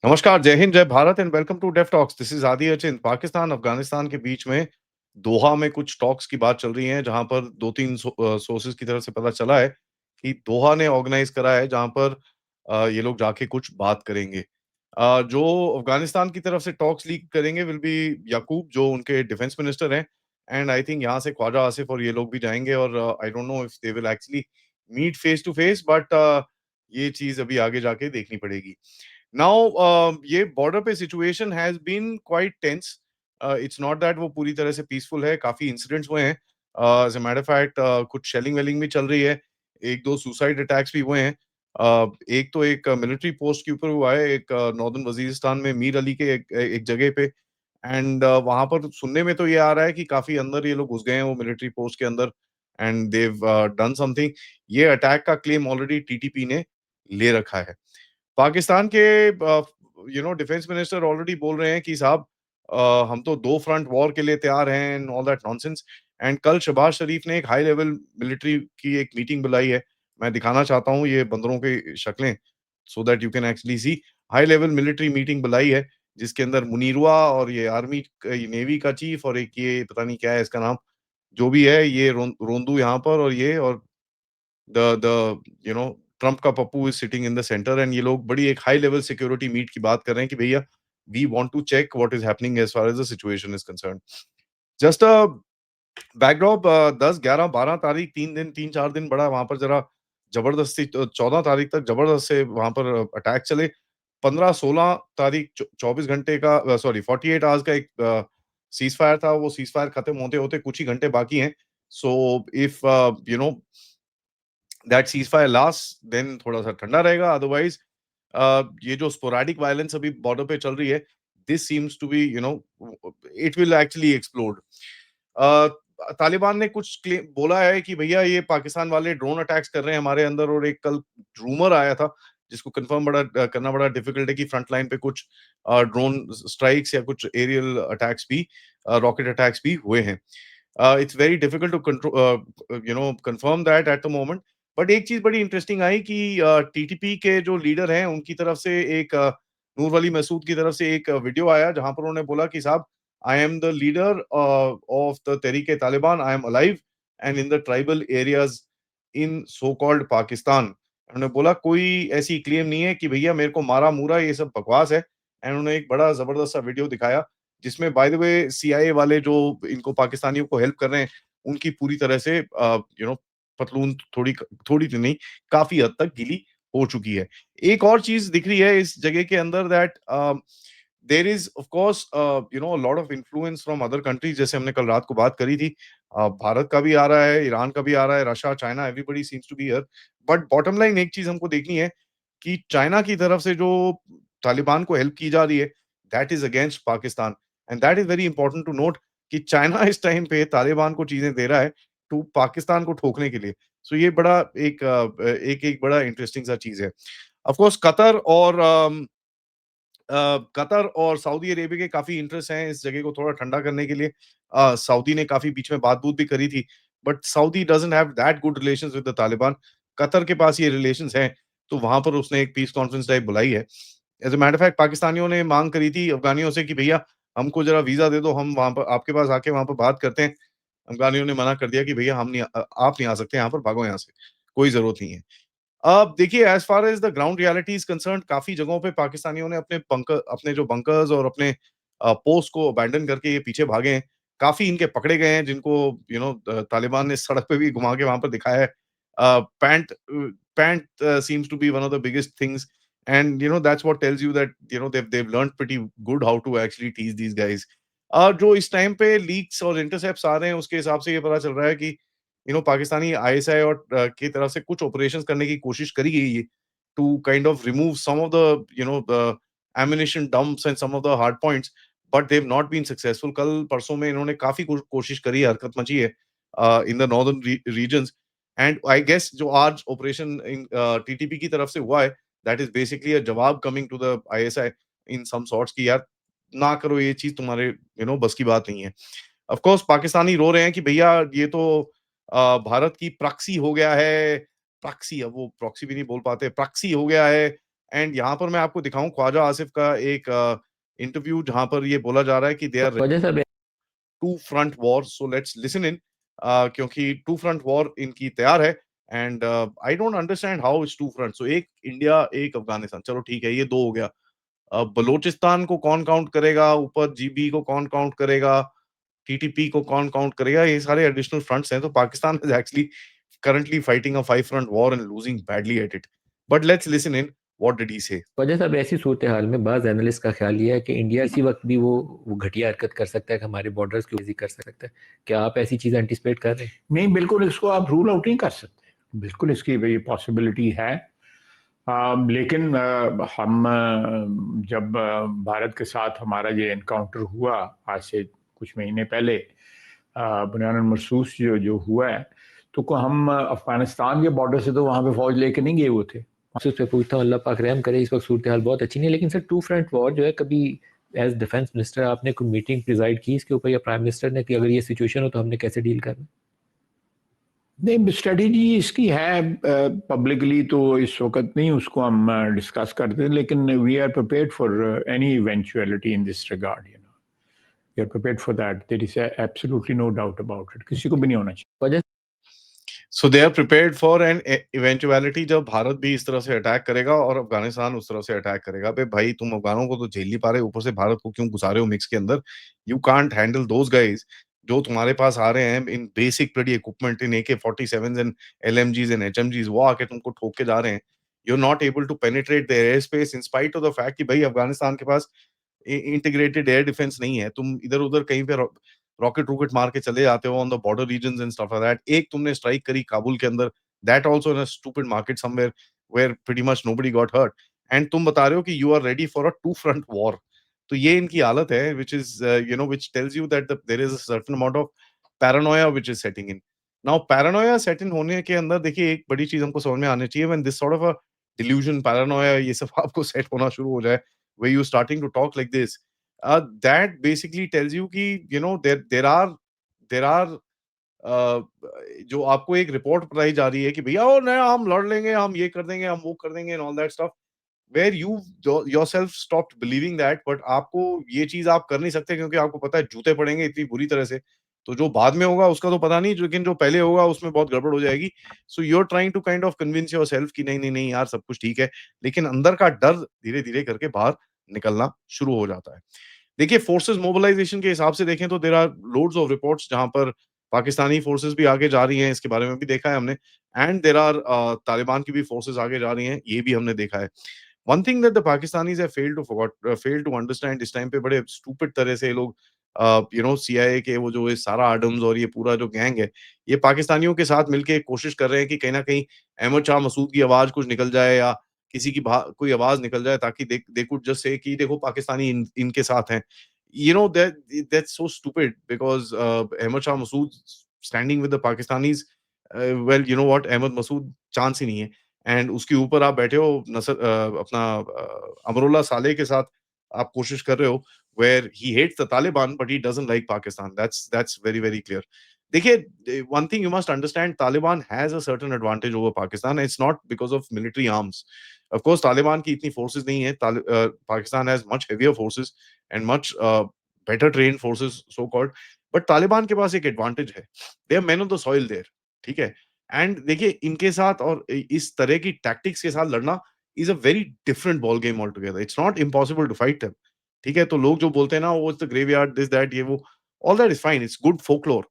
नमस्कार, जय हिंद, जय Bharat and welcome to deaf talks. This is Adi Achin. Pakistan, Afghanistan के बीच में दोहा में कुछ टॉक्स की बात चल रही है, जहाँ पर 2-3 सोर्सेज़ की तरफ से पता चला है कि दोहा ने ऑर्गेनाइज़ करा है, जहाँ पर ये लोग जाके कुछ बात करेंगे। जो अफ़गानिस्तान की तरफ से टॉक्स लीड करेंगे विल बी याकूब, जो उनके डिफेंस मिनिस्टर हैं एंड आई थिंक यहाँ से ख्वाजा आसिफ और ये लोग भी जाएँगे और I don't know if they will actually meet face to face but ये चीज़ अभी आगे जाके देखनी पड़ेगी। नाउ ये बॉर्डर पे situation has been quite tense. It's not that वो पूरी तरह से पीसफुल है, काफ़ी इंसिडेंट्स हुए हैं। As a matter of fact कुछ शेलिंग-वेलिंग भी चल रही है, 1-2 सुसाइड अटैक्स भी हुए हैं। एक तो एक मिलिट्री पोस्ट के ऊपर हुआ है, एक नॉर्दर्न वज़ीरिस्तान में मीर अली के एक एक जगह पे एंड वहाँ पर सुनने में तो ये आ रहा है कि काफ़ी अंदर ये लोग घुस गए हैं वो मिलिट्री पोस्ट के अंदर and they have done something. ये अटैक का क्लेम ऑलरेडी टीटीपी ने ले रखा है। पाकिस्तान के डिफेंस मिनिस्टर ऑलरेडी बोल रहे हैं कि साहब हम तो दो फ्रंट वॉर के लिए तैयार हैं and all that nonsense. And कल शहबाज शरीफ ने एक हाई लेवल मिलिट्री की एक मीटिंग बुलाई है। मैं दिखाना चाहता हूँ ये बंदरों की शक्लें so that you can actually see. High level military meeting बुलाई है जिसके अंदर मुनीरवा और ये आर्मी ये नेवी का चीफ और एक ये पता नहीं क्या है इसका नाम, जो भी है ये रोंदू यहाँ पर और ये और द यू नो ट्रम्प का Pappu is sitting in the centre and ये लोग बड़ी एक हाई लेवल सिक्योरिटी मीट की बात कर रहे हैं कि भैया we want to check what is happening as far as the situation is concerned. Just a backdrop 10, 11, 12 तारीख 3 दिन 3-4 दिन बड़ा वहां पर जरा जबरदस्ती 14 तारीख तक जबरदस्त से वहां पर अटैक चले। 15-16 तारीख 24 घंटे का सॉरी 48 आवर्स का एक सीज फायर था। वो सीज फायर खत्म होते होते कुछ ही घंटे बाकी हैं। So if you know that ceasefire last then थोड़ा-सा ठंडा रहेगा, अदरवाइज़ ये जो स्पोरेडिक वायलेंस अभी बॉर्डर पे चल रही है, this seems to be it will actually explode. Uh, Taliban ने कुछ बोला है कि भैया ये पाकिस्तान वाले ड्रोन अटैक्स कर रहे हैं हमारे अंदर और एक कल रूमर आया था, जिसको कंफर्म करना बड़ा डिफिकल्ट है कि फ्रंट लाइन पे कुछ ड्रोन स्ट्राइक्स या कुछ एरियल अटैक्स भी रॉकेट अटैक्स भी हुए हैं। It's very difficult to confirm that at the moment. But एक चीज बड़ी इंटरेस्टिंग आई कि टीटीपी के जो लीडर हैं उनकी तरफ से एक नूर वली मसूद की तरफ से एक वीडियो आया जहां पर उन्होंने बोला कि साहब I am the leader of the Tehreek Taliban, I am alive and in the tribal areas in so called Pakistan. उन्होंने बोला कोई ऐसी क्लेम नहीं है कि भैया मेरे को मारा मूरा, ये सब बकवास है। एंड उन्होंने एक बड़ा जबरदस्त सा वीडियो दिखाया जिसमें बाय द वे सीआईए वाले जो इनको पाकिस्तानियों को हेल्प कर रहे हैं उनकी पूरी तरह से पतलून थोड़ी तो नहीं, काफ़ी हद तक गीली हो चुकी है। एक और चीज़ दिख रही है इस जगह के अंदर that there is of course lot of influence from other countries, जैसे हमने कल रात को बात करी थी। भारत का भी आ रहा है, ईरान का भी आ रहा है, Russia, China, everybody seems to be here. But bottom line एक चीज़ हमको देखनी है कि चाइना की तरफ से जो तालिबान को हेल्प की जा रही है, that is against Pakistan and that is very important to note कि चाइना इस टाइम पे तालिबान को चीज़ें दे रहा है टू पाकिस्तान को ठोकने के लिए। सो ये बड़ा एक एक बड़ा इंटरेस्टिंग सा चीज़ है। ऑफ कोर्स कतर और सऊदी अरेबिया के काफ़ी इंटरेस्ट हैं इस जगह को थोड़ा ठंडा करने के लिए। सऊदी ने काफ़ी बीच में बात-बूत भी करी थी, but Saudi doesn't have that good relations with the Taliban. Qatar के पास ये रिलेशंस हैं, तो वहाँ पर उसने एक पीस कॉन्फ्रेंस टाइप बुलाई है। As a matter of fact पाकिस्तानियों ने माँग करी थी अफ़गानियों से कि भैया हमको ज़रा वीज़ा दे दो, हम वहाँ पर आपके पास आके वहाँ पर बात करते हैं। अफ़गानियों ने मना कर दिया कि भैया आप नहीं आ सकते यहाँ पर, भागो यहाँ से, कोई ज़रूरत नहीं है। अब देखिए as far as the ground reality is concerned काफ़ी जगहों पे पाकिस्तानियों ने अपने जो बंकर्स और अपने पोस्ट को अबैंडन करके ये पीछे भागे हैं। काफ़ी इनके पकड़े गए हैं जिनको तालिबान ने सड़क पे भी घुमा के वहाँ पर दिखाया है। Pant seems to be one of the biggest things and that's what tells you that they've learned pretty good how to actually tease these guys। जो इस टाइम पे लीक्स और इंटरसेप्ट्स आ रहे हैं उसके हिसाब से ये पता चल रहा है कि पाकिस्तानी आईएसआई और की तरफ से कुछ ऑपरेशंस करने की कोशिश करी गई है to kind of remove some of the the ammunition dumps and some of the hard points, but they have not been successful. कल परसों में इन्होंने काफी कोशिश करी है, हरकत मची है in the northern regions and I guess जो आज ऑपरेशन इन टीटीपी की तरफ से हुआ है दैट इज बेसिकली अ जवाब coming to the ISI in some sorts कि यार ना करो ये चीज, तुम्हारे बस की बात नहीं है। ऑफ कोर्स पाकिस्तानी रो रहे हैं कि भैया ये तो भारत की प्रॉक्सी हो गया है। प्रॉक्सी, अब वो प्रॉक्सी भी नहीं बोल पाते, प्रॉक्सी हो गया है एंड यहाँ पर मैं आपको दिखाऊँ ख्वाजा आसिफ का एक इंटरव्यू जहाँ पर ये बोला जा रहा है कि दे आर वजह साहब two front war, so let's listen in, क्योंकि टू फ्रंट वॉर इनकी तैयार है and I don't understand how it's two front. सो एक इंडिया एक अफगानिस्तान, चलो ठीक है ये दो हो गया। बलूचिस्तान को कौन काउंट करेगा, ऊपर जीबी को कौन काउंट करेगा, टीटीपी को कौन काउंट करेगा, ये सारे एडिशनल फ्रंट्स हैं। तो Pakistan is actually currently fighting a five front war and losing badly at it. But let's listen in. What did he say? वजह साहब ऐसी सूरत हाल में बाज़ एनालिस्ट का ख्याल ये है कि इंडिया इसी वक्त भी वो घटिया हरकत कर सकता है कि हमारे बॉर्डर्स की कर सकता है। क्या आप ऐसी चीज़ एंटिसिपेट कर रहे हैं? नहीं, बिल्कुल इसको आप रूल आउट नहीं कर सकते, बिल्कुल इसकी ये पॉसिबिलिटी है। लेकिन हम जब भारत के साथ हमारा ये एनकाउंटर हुआ आज से कुछ महीने पहले, बुनियान मरसूस जो हुआ है, तो को हम अफगानिस्तान के बॉर्डर से तो वहाँ पे फौज लेके नहीं गए हुए थे। उस पे पूछता हूँ, अल्लाह पाक रहम करे, इस वक्त सूरत हाल बहुत अच्छी नहीं है। लेकिन सर टू फ्रंट वॉर जो है, कभी एज डिफेंस मिनिस्टर आपने कोई मीटिंग प्रिजाइड की इसके ऊपर, या प्राइम मिनिस्टर ने, कि अगर ये सिचुएशन हो तो हमने कैसे डील करना? नहीं, स्ट्रेटेजी इसकी है पब्लिकली तो इस वक्त नहीं उसको हम डिस्कस करते, लेकिन we are prepared for any eventuality in this regard, you know, we are prepared for that, there is absolutely no doubt about it, किसी को भी नहीं होना चाहिए। वजह So they are prepared for an eventuality जब भारत भी इस तरह से अटैक करेगा और अफगानिस्तान उस तरह से अटैक करेगा। बे भाई तुम अफगानों को तो झेल नहीं पा रहे, ऊपर से भारत को क्यों घुसा रहे हो मिक्स के अंदर? You can't handle those guys जो तुम्हारे पास आ रहे हैं in basic bloody equipment, in AK-47s and LMGs and HMGs, वो आके तुमको ठोक के जा रहे हैं। You are not able to penetrate their air space in spite of the fact कि भाई अफगानिस्तान के पास इंटीग्रेटेड एयर डिफेंस नहीं है। तुम इधर उधर कहीं पे रॉकेट रॉकेट मार के चले जाते हो on the border region and stuff like that. एक तुमने स्ट्राइक करी काबुल के अंदर, that also in a stupid market somewhere where pretty much nobody got hurt, and तुम बता रहे हो कि you are ready for a two front war. तो ये इनकी हालत है, which is you know which tells you that there is a certain amount of paranoia which is setting in. Now Paranoia set इन होने के अंदर देखिए एक बड़ी चीज हमको समझ में आनी चाहिए, when this sort of a delusion Paranoia ये सब आपको सेट होना शुरू हो जाए, where you starting to talk like this, that basically tells you कि you know there are जो आपको एक रिपोर्ट बताई जा रही है कि भैया ओ नहीं हम लड़ लेंगे, हम ये कर देंगे, हम वो कर देंगे and all that stuff, where you yourself stopped believing that. But आपको ये चीज आप कर नहीं सकते क्योंकि आपको पता है जूते पड़ेंगे इतनी बुरी तरह से। तो जो बाद में होगा उसका तो पता नहीं, लेकिन जो पहले होगा उसमें बहुत गड़बड़ हो जाएगी। So you are trying to kind of convince yourself कि नहीं नहीं नहीं यार सब कुछ ठीक है, लेकिन अंदर का डर धीरे धीरे करके बाहर निकलना शुरू हो जाता है। देखिए फोर्सेस मोबिलाइजेशन के हिसाब से देखें तो there are loads of reports जहां पर पाकिस्तानी फोर्सेस भी आगे जा रही हैं, इसके बारे में भी देखा है हमने, एंड देयर आर तालिबान की भी फोर्सेस आगे जा रही हैं, ये भी हमने देखा है। One thing that the Pakistanis have failed to understand इस टाइम पे, बड़े स्टूपिड तरह से ये लोग यू नो CIA के वो जो ये सारा आडम्स और ये पूरा जो गैंग है, ये पाकिस्तानियों के साथ मिलके कोशिश कर रहे हैं कि कहीं ना कहीं अहमद शाह मसूद की आवाज कुछ निकल जाए या किसी की कोई आवाज निकल जाए, ताकि दे कुड जस्ट से कि देखो पाकिस्तानी इनके साथ हैं। You know that's so stupid because Ahmad Shah Massoud standing with the Pakistanis, well you know what, Ahmad Masood chance ही नहीं है, एंड उसके ऊपर आप बैठे हो अपना अमरुल्लाह साले के साथ आप कोशिश कर रहे हो, where he hates the Taliban but he doesn't like Pakistan. That's very very clear. देखिए one thing you must understand, Taliban has a certain advantage over Pakistan. It's not because of military arms. Of course Taliban की इतनी forces नहीं है, Pakistan has much heavier forces and much better trained forces so called, but Taliban के पास एक advantage है, they are man of the soil there, ठीक है। And देखिए इनके साथ और इस तरह की टैक्टिक्स के साथ लड़ना is a very different ball game all together, it's not impossible to fight them, ठीक है। तो लोग जो बोलते हैं ना वो द ग्रेवयार्ड दिस दैट ये वो, all that is fine, it's good folklore,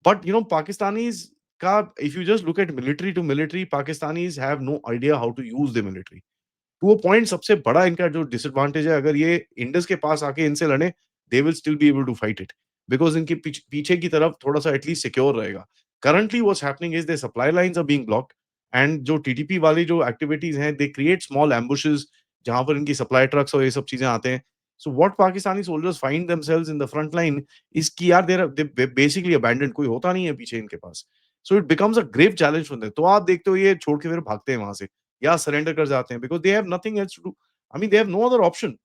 but you know Pakistanis का if you just look at military to military, Pakistanis have no idea how to use the military to वो point. सबसे बड़ा इनका जो disadvantage है, अगर ये इंडस के पास आके इनसे लड़े, they will still be able to fight it, because इनके पीछे की तरफ थोड़ा सा एटलीस्ट सिक्योर रहेगा। Currently what's happening is the supply lines are being blocked, and जो टीटीपी वाली जो एक्टिविटीज हैं दे क्रिएट स्मॉल एम्बुशेस जहां पर इनकी सप्लाई ट्रक्स और ये सब चीजें आते हैं। So what Pakistani soldiers find themselves in the front line is कि यार दे बेसिकली अबैंडन्ड, कोई होता नहीं है पीछे इनके पास। So it becomes a grave challenge for them. तो आप देखते हो ये छोड़ के फिर भागते हैं वहां से या सरेंडर कर जाते हैं, because they have nothing else to do. I mean they have no other option.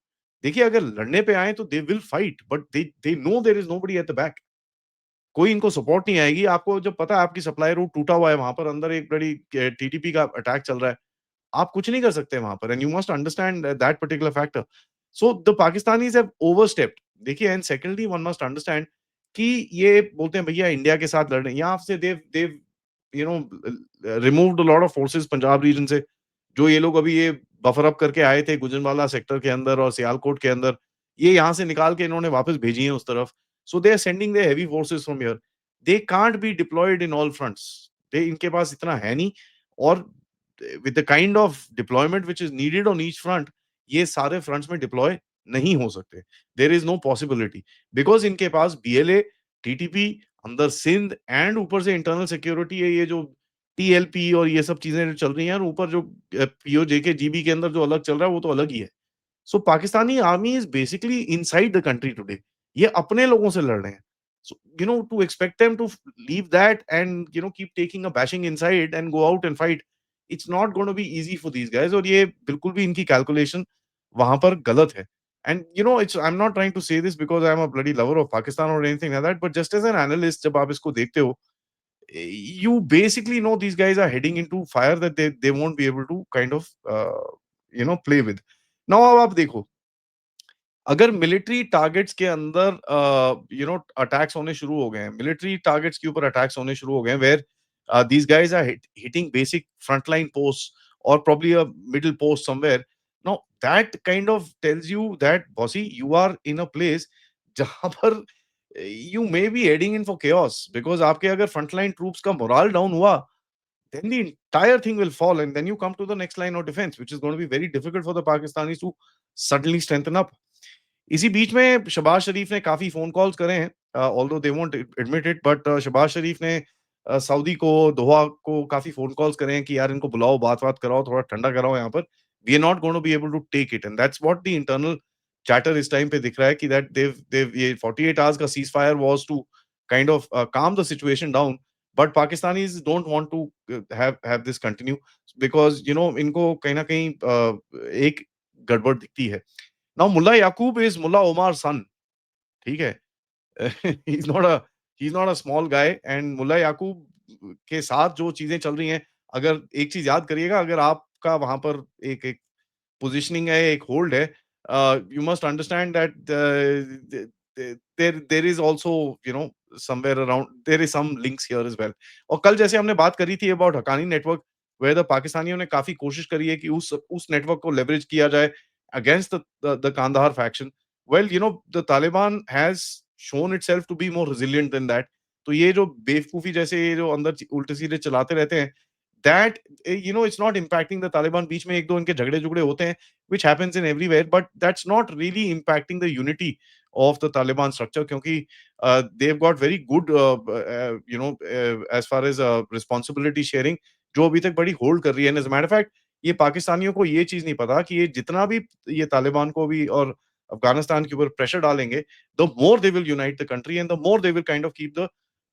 देखिए अगर लड़ने पे आए तो they will fight, but they know there is nobody at the back. कोई इनको सपोर्ट नहीं आएगी। आपको जब पता है आपकी सप्लाई रूट टूटा हुआ है, वहां पर अंदर एक बड़ी टीटीपी का अटैक चल रहा है, आप कुछ नहीं कर सकते वहां पर, and you must understand that particular factor. So the Pakistanis have overstepped. देखिए, and secondly one must understand कि ये बोलते हैं भैया इंडिया के साथ लड़ रहे हैं, यहाँ से they've they've you know removed a lot of forces Punjab region से, जो ये लोग अभी ये बफर अप करके आए थे गुजरवाला सेक्टर के अंदर और सियालकोट के अंदर, ये यहाँ से निकाल के इन्होंने वापस भेजी हैं उस तरफ. So they are sending the heavy forces from here. They can't be deployed in all fronts. They इनके पास इतना है नहीं, और with the kind of deployment which is needed on each front, ये सारे फ्रंट्स में डिप्लॉय नहीं हो सकते. There is no possibility, because इनके पास बीएलए, टीटीपी, अंदर सिंध, एंड ऊपर से इंटरनल सिक्योरिटी है, ये जो टीएलपी और ये सब चीजें जो चल रही हैं, और ऊपर जो पीओजे के जीबी के अंदर जो अलग चल रहा है वो तो अलग ही है. So Pakistani army is basically inside the country today. ये अपने लोगों से लड़ रहे हैं. So to expect them to leave that and keep taking a bashing inside and go out and fight, it's not going to be easy for these guys. और ये बिल्कुल भी इनकी कैलकुलेशन वहां पर गलत है. And it's I am not trying to say this because I am a bloody lover of Pakistan और anything like that, but just as an analyst जब आप इसको देखते हो, you basically know these guys are heading into fire that they won't be able to kind of play with. Now अब आप देखो, अगर मिलिट्री टारगेट्स के अंदर अटैक्स होने शुरू हो गए हैं, मिलिट्री टारगेट्स के ऊपर अटैक्स होने शुरू हो गए हैं, where these guys are hitting basic frontline posts or probably a middle post somewhere. Now that kind of tells you that bossy, you are in a place जहां पर you may be heading in for chaos, because आपके अगर frontline troops का morale down हुआ, then the entire thing will fall, and then you come to the next line of defense, which is going to be very difficult for the Pakistanis to suddenly strengthen up. इसी बीच में शहबाज शरीफ ने काफी phone calls करे हैं, although they won't admit it, but Shahbaz Sharif ने Saudi को, दोहा को काफी फोन कॉल्स करे हैं कि यार इनको बुलाओ, बात कराओ, थोड़ा ठंडा कराओ यहाँ पर. We are not going to be able to take it, and that's what the internal chatter इस टाइम पे दिख रहा है कि दैट देव ये 48 आवर्स का ceasefire was to kind of calm the situation down, but Pakistanis don't want to have this continue, because इनको कहीं ना कहीं एक गड़बड़ दिखती है. Now Mullah Yaqub is Mullah Omar's son. ठीक है. he's not a he's not a small guy, and मुल्ला याकूब के साथ जो चीजें चल रही हैं, अगर एक चीज याद करिएगा, अगर आपका वहां पर एक एक पोजीशनिंग है, एक होल्ड है, you must understand that there is also somewhere around there is some links here as well. और कल जैसे हमने बात करी थी about Haqqani network, where the पाकिस्तानियों ने काफी कोशिश करी है कि उस नेटवर्क को लेवरेज किया जाए against the Kandahar faction. Well, the Taliban has shown itself to be more resilient than that. तो ये जो बेवकूफी जैसे ये जो अंदर उल्टे सीधे चलाते रहते हैं, that it's not impacting the Taliban. बीच में एक दो इनके झगड़े झुगड़े होते हैं, which happens in everywhere, but that's not really impacting the unity of the Taliban structure, क्योंकि they've got very good as far as responsibility sharing जो अभी तक बड़ी होल्ड कर रही है. एज मैटर फैक्ट, ये पाकिस्तानियों को ये चीज नहीं पता कि ये जितना भी ये तालिबान को भी और अफगानिस्तान के ऊपर प्रेशर डालेंगे, the more they will unite the country and the more they will kind of keep the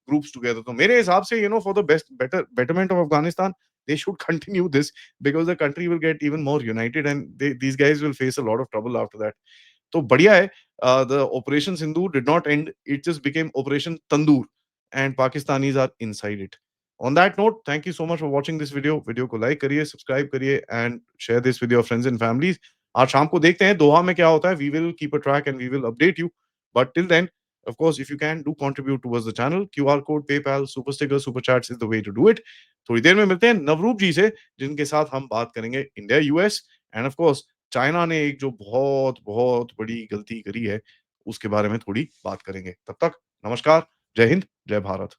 groups together. तो मेरे हिसाब से for the betterment of Afghanistan, they should continue this, because the country will get even more united, and these guys will face a lot of trouble after that. तो बढ़िया है. The operation Sindoor did not end, it just became operation tandoor, and Pakistanis are inside it. On that note, thank you so much for watching this video. Video को like करिए, subscribe करिए, and share this with your friends and families. आज शाम को देखते हैं दोहा में क्या होता है. We will keep a track and we will update you. But till then, of course, if you can, do contribute towards the channel. QR code, PayPal, super sticker, super chats is the way to do it. थोड़ी देर में मिलते हैं नवरूप जी से, जिनके साथ हम बात करेंगे India US end of course China ने एक जो बहुत बहुत बड़ी गलती करी है, उसके बारे में थोड़ी बात करेंगे. तब तक नमस्कार, जय हिंद, जय भारत.